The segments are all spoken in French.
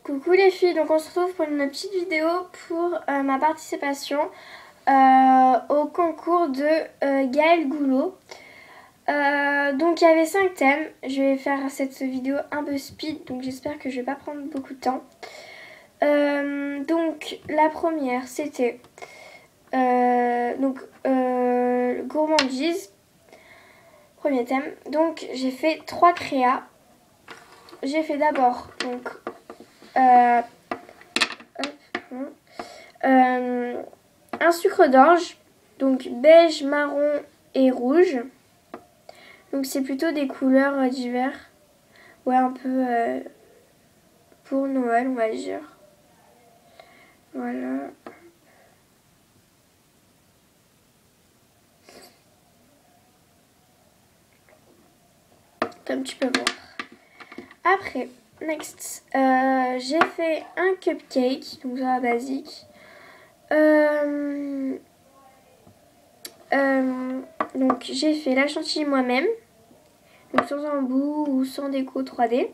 Coucou les filles, donc on se retrouve pour une petite vidéo pour ma participation au concours de Gaëlle Goulot. Donc il y avait 5 thèmes, je vais faire cette vidéo un peu speed, donc j'espère que je vais pas prendre beaucoup de temps. Donc la première c'était gourmandise, premier thème. Donc j'ai fait 3 créas. J'ai fait d'abord donc un sucre d'orge, donc beige, marron et rouge. Donc c'est plutôt des couleurs d'hiver. Ouais, un peu pour Noël, on va dire. Voilà. Comme tu peux voir. Après, next, j'ai fait un cupcake, donc ça basique. Donc j'ai fait la chantilly moi-même, donc sans embout ou sans déco 3D,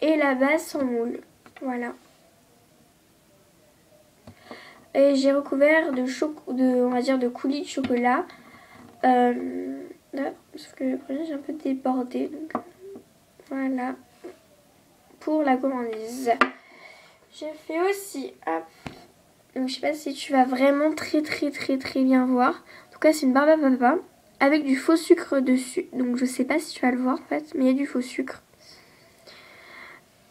et la base sans moule. Voilà. Et j'ai recouvert on va dire de coulis de chocolat. Là, sauf que le projet j'ai un peu débordé, donc voilà. Pour la gourmandise. J'ai fait aussi, hop, donc je sais pas si tu vas vraiment très bien voir. En tout cas c'est une barbe à papa avec du faux sucre dessus. Donc je sais pas si tu vas le voir en fait, mais il y a du faux sucre.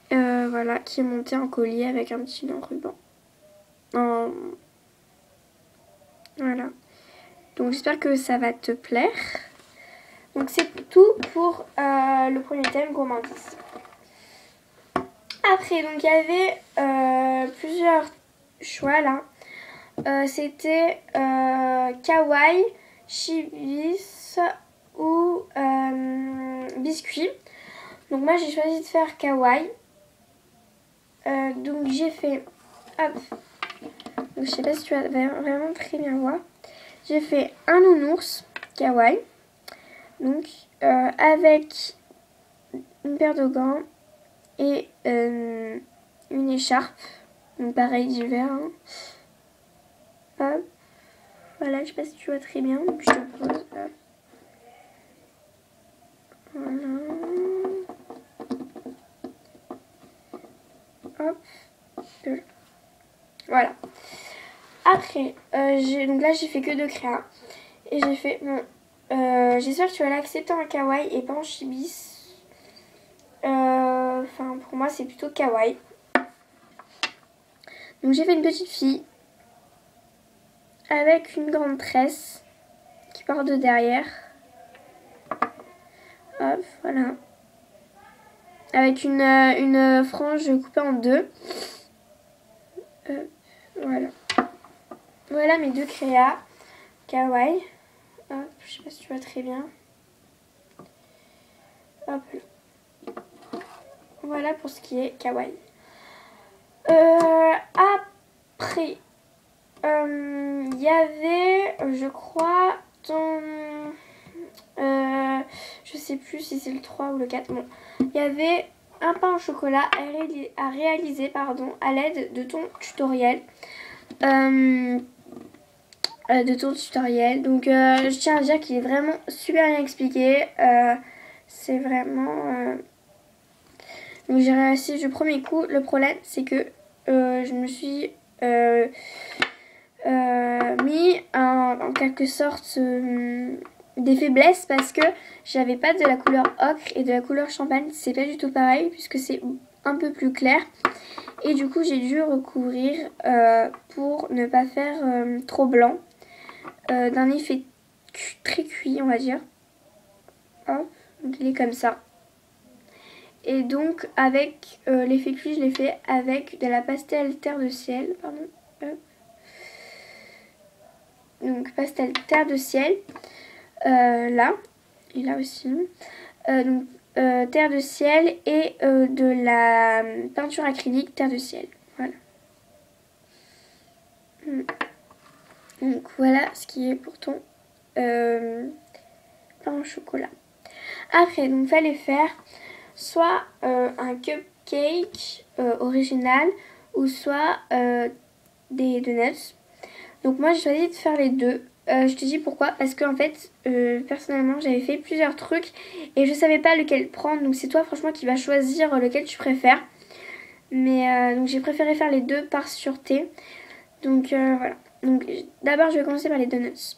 Voilà, qui est monté en collier avec un petit ruban. Voilà. Donc j'espère que ça va te plaire. Donc c'est tout pour le premier thème, gourmandise. Après, donc il y avait plusieurs choix là. C'était kawaii, chibis ou biscuit. Donc moi j'ai choisi de faire kawaii. Donc j'ai fait, hop, donc je sais pas si tu vas vraiment très bien voir. J'ai fait un nounours kawaii, donc avec une paire de gants et une écharpe, donc pareil d'hiver. Hein. Hop. Voilà, je sais pas si tu vois très bien, donc je te pose. Hop. Voilà. Hop. Voilà. Après, donc là j'ai fait que 2 créas. Et j'ai fait, bon, j'espère que tu vas l'accepter en kawaii et pas en chibis. Enfin, pour moi c'est plutôt kawaii. Donc j'ai fait une petite fille avec une grande tresse qui part de derrière. Hop, voilà. Avec une frange coupée en 2. Voilà. Voilà mes 2 créas kawaii. Hop, je sais pas si tu vois très bien. Hop là. Voilà pour ce qui est kawaii. Après, il y avait, je crois, je sais plus si c'est le 3 ou le 4. Bon, il y avait un pain au chocolat à réaliser à l'aide de ton tutoriel. Donc je tiens à dire qu'il est vraiment super bien expliqué. C'est vraiment... Donc j'ai réussi du premier coup. Le problème c'est que je me suis mis en quelque sorte des faiblesses parce que j'avais pas de la couleur ocre et de la couleur champagne. C'est pas du tout pareil puisque c'est un peu plus clair. Et du coup j'ai dû recouvrir pour ne pas faire trop blanc. D'un effet très cuit on va dire. Hop, donc il est comme ça. Et donc avec l'effet cuit je l'ai fait avec de la pastel terre de ciel. Pardon. Hop. Donc pastel terre de ciel. Là. Et là aussi. Donc terre de ciel et de la peinture acrylique terre de ciel. Voilà. Donc voilà ce qui est pour ton pain au chocolat. Après, donc fallait faire soit un cupcake original ou soit des donuts. Donc moi j'ai choisi de faire les deux. Je te dis pourquoi, parce qu'en fait personnellement j'avais fait plusieurs trucs et je savais pas lequel prendre, donc c'est toi franchement qui vas choisir lequel tu préfères. Mais donc j'ai préféré faire les deux par sûreté. Donc voilà. Donc d'abord je vais commencer par les donuts.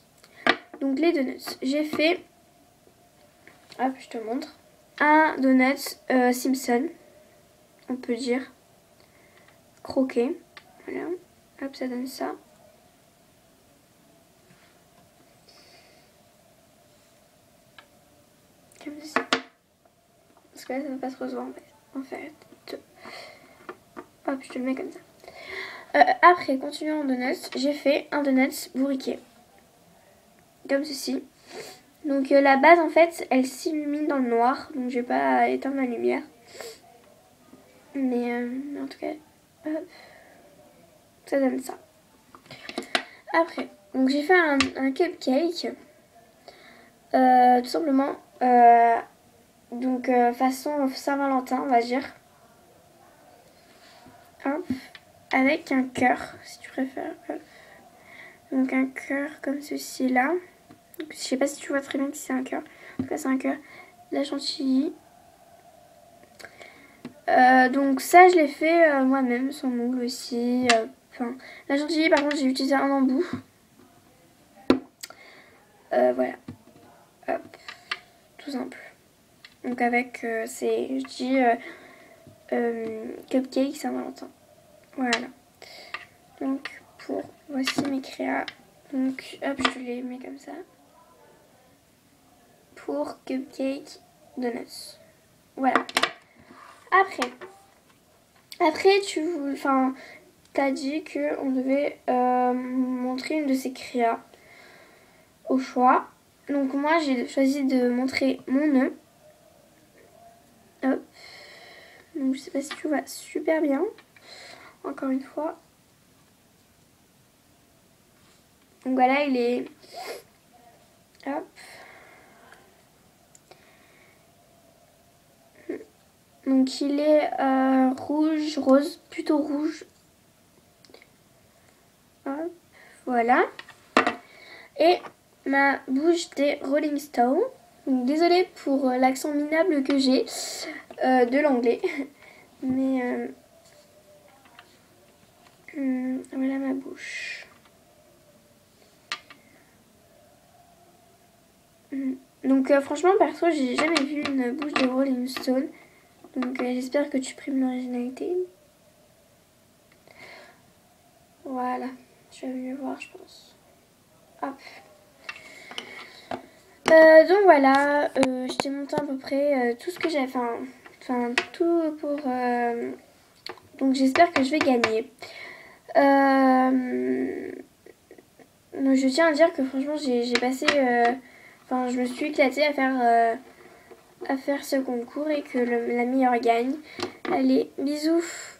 Donc les donuts, j'ai fait, hop je te montre, un donut Simpson, on peut dire, croqué. Voilà, hop ça donne ça. Comme ceci. Parce que là ça va pas se recevoir en fait. Hop je te le mets comme ça. Après, continuons en donuts, j'ai fait un donut bourriquet. Comme ceci. Donc la base en fait elle s'illumine dans le noir. Donc je vais pas éteindre la lumière. Mais en tout cas, hop, ça donne ça. Après, donc j'ai fait un cupcake. Tout simplement. Donc façon Saint-Valentin on va dire. Hop, avec un cœur si tu préfères. Hop. Donc un cœur comme ceci là. Donc, je sais pas si tu vois très bien si c'est un cœur. En tout cas c'est un cœur. La chantilly. Donc ça je l'ai fait moi-même sans moule aussi. Enfin, la chantilly par contre j'ai utilisé un embout. Voilà. Hop. Tout simple. Donc avec je dis cupcake Saint-Valentin. Voilà. Donc voici mes créas. Donc hop je les mets comme ça. Pour cupcake donuts. Voilà. Après t'as dit qu'on devait montrer une de ces créas au choix. Donc moi j'ai choisi de montrer mon nœud. Hop. Donc je sais pas si tu vois super bien. Encore une fois. Donc voilà il est. Hop. Donc il est rouge, rose, plutôt rouge. Hop, voilà. Et ma bouche des Rolling Stones. Donc désolée pour l'accent minable que j'ai de l'anglais. Mais voilà ma bouche. Donc franchement perso j'ai jamais vu une bouche de Rolling Stone. Donc j'espère que tu primes l'originalité. Voilà, tu vas mieux voir je pense. Hop. Donc voilà, je t'ai montré à peu près tout ce que j'ai, enfin tout pour. Donc j'espère que je vais gagner. Donc je tiens à dire que franchement j'ai passé, enfin je me suis éclatée à faire ce concours et que la meilleure gagne. Allez, bisous.